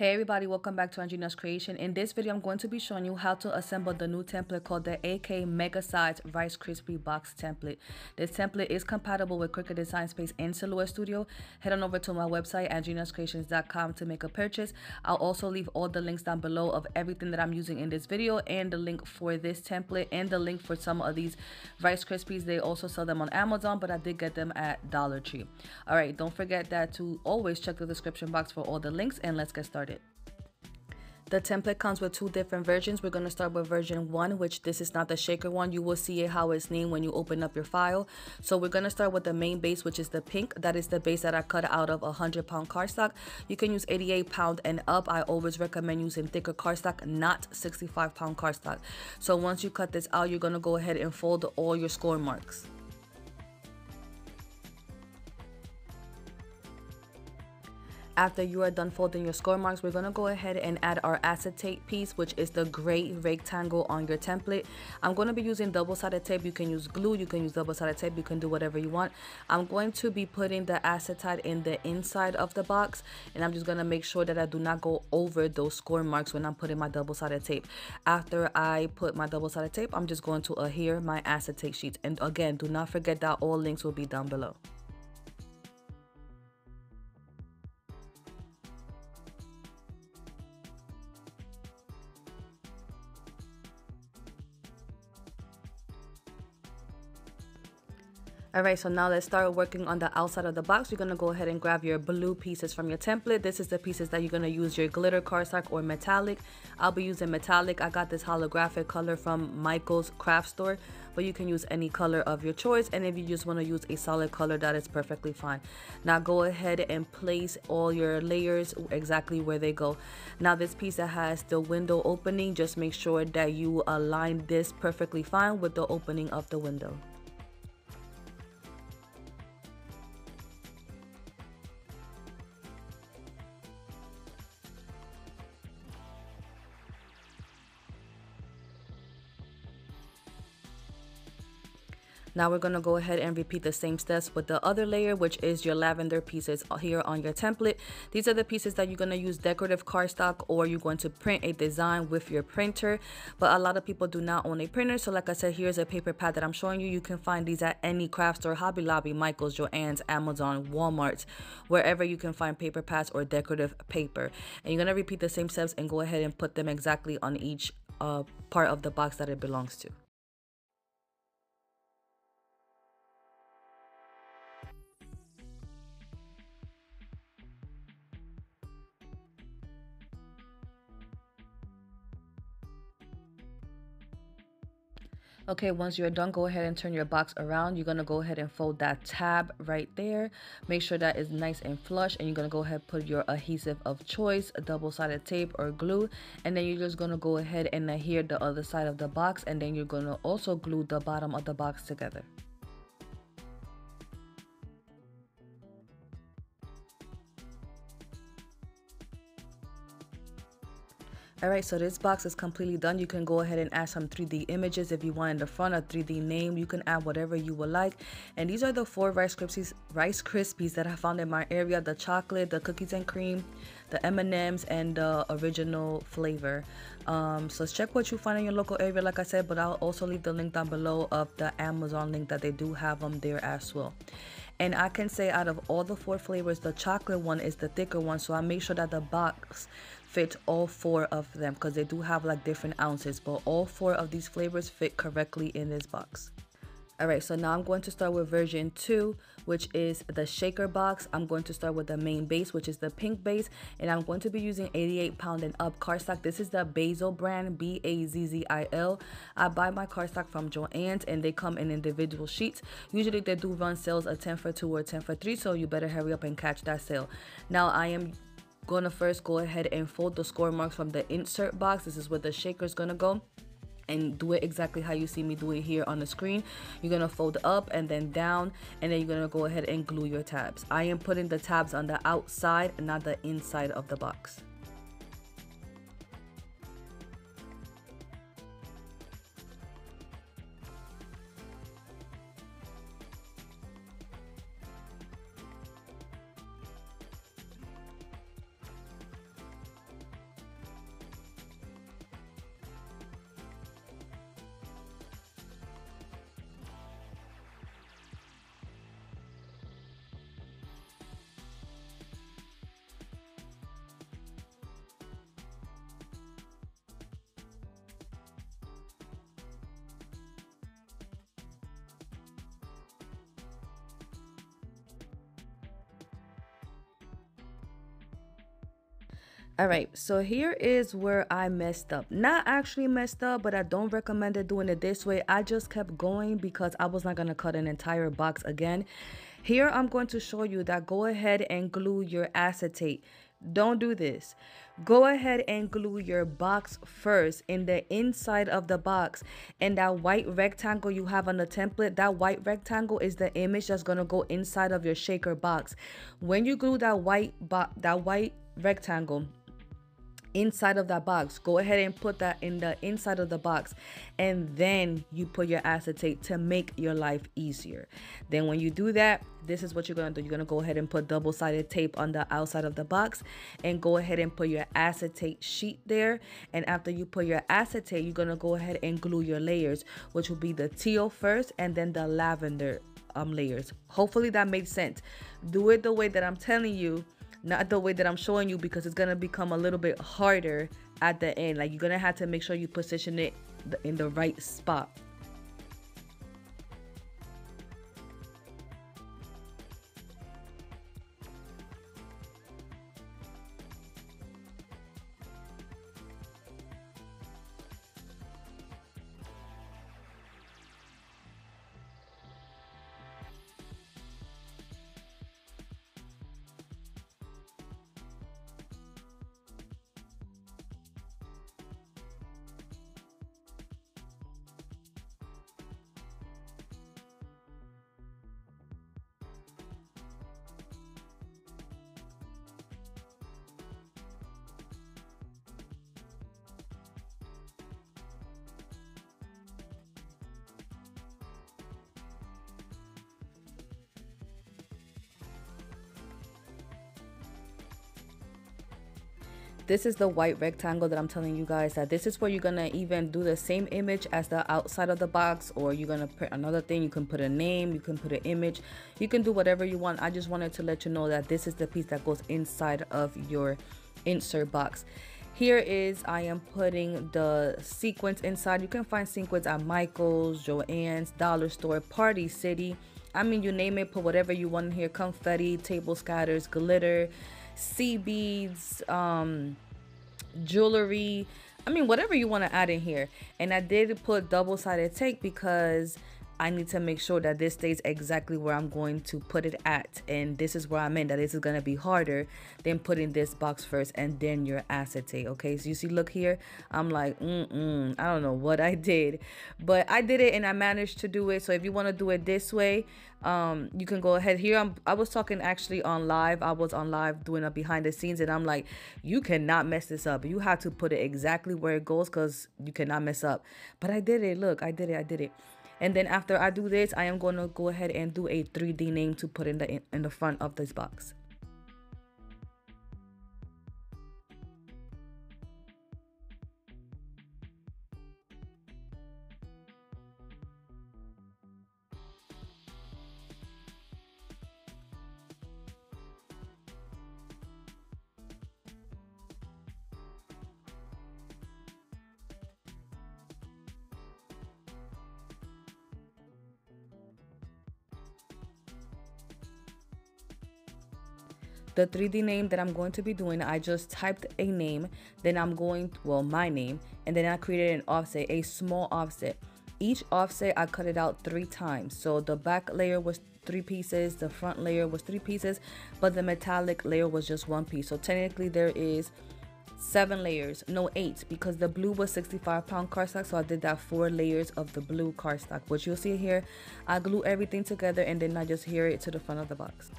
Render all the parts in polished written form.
Hey everybody, welcome back to Andrina's Creation. In this video, I'm going to be showing you how to assemble the new template called the AK Mega Size Rice Krispie Box Template. This template is compatible with Cricut Design Space and Silhouette Studio. Head on over to my website, andrinaskreations.com, to make a purchase. I'll also leave all the links down below of everything that I'm using in this video, and the link for this template and the link for some of these Rice Krispies. They also sell them on Amazon, but I did get them at Dollar Tree. All right, don't forget that to always check the description box for all the links, and let's get started. The template comes with two different versions. We're going to start with version 1, which this is not the shaker one. You will see how it's named when you open up your file. So we're going to start with the main base, which is the pink. That is the base that I cut out of 100-pound cardstock. You can use 88-pound and up. I always recommend using thicker cardstock, not 65-pound cardstock. So once you cut this out, you're going to go ahead and fold all your score marks. After you are done folding your score marks, we're going to go ahead and add our acetate piece, which is the gray rectangle on your template. I'm going to be using double-sided tape. You can use glue, you can use double-sided tape, you can do whatever you want. I'm going to be putting the acetate in the inside of the box, and I'm just going to make sure that I do not go over those score marks when I'm putting my double-sided tape. After I put my double-sided tape, I'm just going to adhere my acetate sheets. And again, do not forget that all links will be down below. Alright, so now let's start working on the outside of the box. You're going to go ahead and grab your blue pieces from your template. This is the pieces that you're going to use your glitter cardstock or metallic. I'll be using metallic. I got this holographic color from Michael's craft store, but you can use any color of your choice. And if you just want to use a solid color, that is perfectly fine. Now go ahead and place all your layers exactly where they go. Now this piece that has the window opening, just make sure that you align this perfectly fine with the opening of the window. Now we're going to go ahead and repeat the same steps with the other layer, which is your lavender pieces here on your template. These are the pieces that you're going to use decorative cardstock, or you're going to print a design with your printer. But a lot of people do not own a printer. So like I said, here's a paper pad that I'm showing you. You can find these at any craft store, Hobby Lobby, Michael's, Joann's, Amazon, Walmart, wherever you can find paper pads or decorative paper. And you're going to repeat the same steps and go ahead and put them exactly on each part of the box that it belongs to. Okay, once you're done, go ahead and turn your box around. You're going to go ahead and fold that tab right there. Make sure that is nice and flush, and you're going to go ahead and put your adhesive of choice, a double-sided tape or glue, and then you're just going to go ahead and adhere the other side of the box, and then you're going to also glue the bottom of the box together. Alright, so this box is completely done. You can go ahead and add some 3D images if you want in the front, a 3D name. You can add whatever you would like. And these are the 4 Rice Krispies that I found in my area: the chocolate, the cookies and cream, the M&Ms, and the original flavor. So check what you find in your local area, like I said, but I'll also leave the link down below of the Amazon link that they do have them there as well. And I can say out of all the 4 flavors, the chocolate one is the thicker one, so I make sure that the box fit all 4 of them, because they do have like different ounces, but all 4 of these flavors fit correctly in this box. Alright, so now I'm going to start with version 2, which is the shaker box. I'm going to start with the main base, which is the pink base, and I'm going to be using 88-pound and up cardstock. This is the Bazzil brand, Bazzil. I buy my cardstock from Joann's, and they come in individual sheets. Usually they do run sales, a 10 for 2 or 10 for 3, so you better hurry up and catch that sale. Now I am going to first go ahead and fold the score marks from the insert box. This is where the shaker is going to go, and do it exactly how you see me do it here on the screen. You're going to fold up and then down, and then you're going to go ahead and glue your tabs. I am putting the tabs on the outside, not the inside of the box. All right, so here is where I messed up. Not actually messed up, but I don't recommend it doing it this way. I just kept going because I was not going to cut an entire box again. Here I'm going to show you that go ahead and glue your acetate. Don't do this. Go ahead and glue your box first in the inside of the box, and that white rectangle you have on the template, that white rectangle is the image that's going to go inside of your shaker box. When you glue that white rectangle inside of that box, go ahead and put that in the inside of the box, and then you put your acetate to make your life easier. Then when you do that, this is what you're gonna do. You're gonna go ahead and put double-sided tape on the outside of the box and go ahead and put your acetate sheet there. And after you put your acetate, you're gonna go ahead and glue your layers, which will be the teal first and then the lavender layers. Hopefully that made sense. Do it the way that I'm telling you, not the way that I'm showing you, because it's gonna become a little bit harder at the end. Like, you're gonna have to make sure you position it in the right spot. This is the white rectangle that I'm telling you guys that this is where you're gonna even do the same image as the outside of the box, or you're gonna print another thing. You can put a name, you can put an image, you can do whatever you want. I just wanted to let you know that this is the piece that goes inside of your insert box. Here is, I am putting the sequins inside. You can find sequins at Michael's, Joann's, Dollar Store, Party City. I mean, you name it, put whatever you want in here. Confetti, table scatters, glitter, sea beads, jewelry, I mean, whatever you want to add in here. And I did put double-sided tape because I need to make sure that this stays exactly where I'm going to put it at. And this is where I'm in, that this is going to be harder than putting this box first and then your acetate. Okay, so you see, look here, I'm like, I don't know what I did, but I did it and I managed to do it. So if you want to do it this way, you can go ahead. Here I was talking actually on live. I was on live doing a behind the scenes, and I'm like, you cannot mess this up. You have to put it exactly where it goes because you cannot mess up. But I did it. Look, I did it. And then after I do this, I am going to go ahead and do a 3D name to put in the front of this box. The 3D name that I'm going to be doing, I just typed a name, then I'm going, well, my name, and then I created an offset, a small offset. Each offset, I cut it out 3 times. So the back layer was 3 pieces, the front layer was 3 pieces, but the metallic layer was just 1 piece. So technically there is 7 layers, no 8, because the blue was 65-pound cardstock, so I did that 4 layers of the blue cardstock. What you'll see here, I glue everything together and then I just adhere it to the front of the box.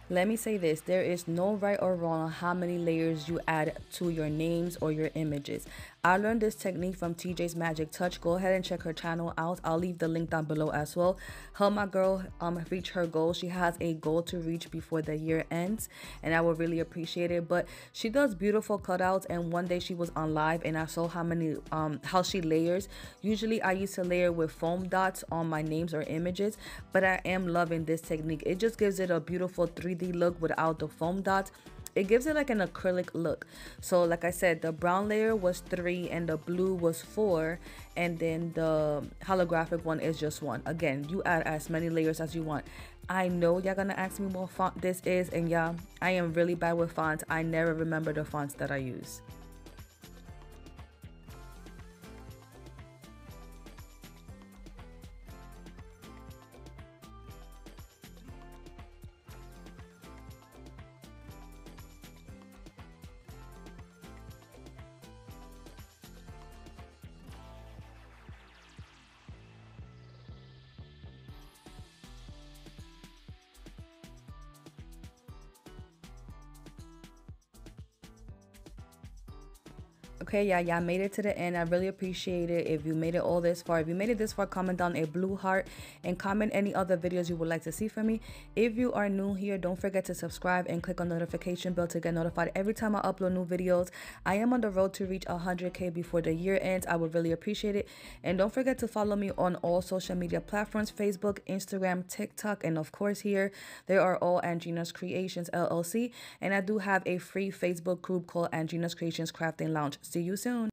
Let me say this, there is no right or wrong on how many layers you add to your names or your images. I learned this technique from TJ's Magic Touch. Go ahead and check her channel out. I'll leave the link down below as well. Help my girl reach her goal. She has a goal to reach before the year ends, and I would really appreciate it. But she does beautiful cutouts, and one day she was on live and I saw how she layers. Usually I used to layer with foam dots on my names or images, but I am loving this technique. It just gives it a beautiful 3D look without the foam dots. It gives it like an acrylic look. So like I said, the brown layer was 3 and the blue was 4, and then the holographic one is just 1. Again, you add as many layers as you want. I know y'all gonna ask me what font this is, and yeah, I am really bad with fonts. I never remember the fonts that I use. Okay, yeah, y'all made it to the end. I really appreciate it if you made it all this far. If you made it this far, comment down a blue heart and comment any other videos you would like to see from me. If you are new here, don't forget to subscribe and click on the notification bell to get notified every time I upload new videos. I am on the road to reach 100K before the year ends. I would really appreciate it. And don't forget to follow me on all social media platforms: Facebook, Instagram, TikTok, and of course here. They are all Andrina's Creations LLC. And I do have a free Facebook group called Andrina's Creations Crafting Lounge. See you soon.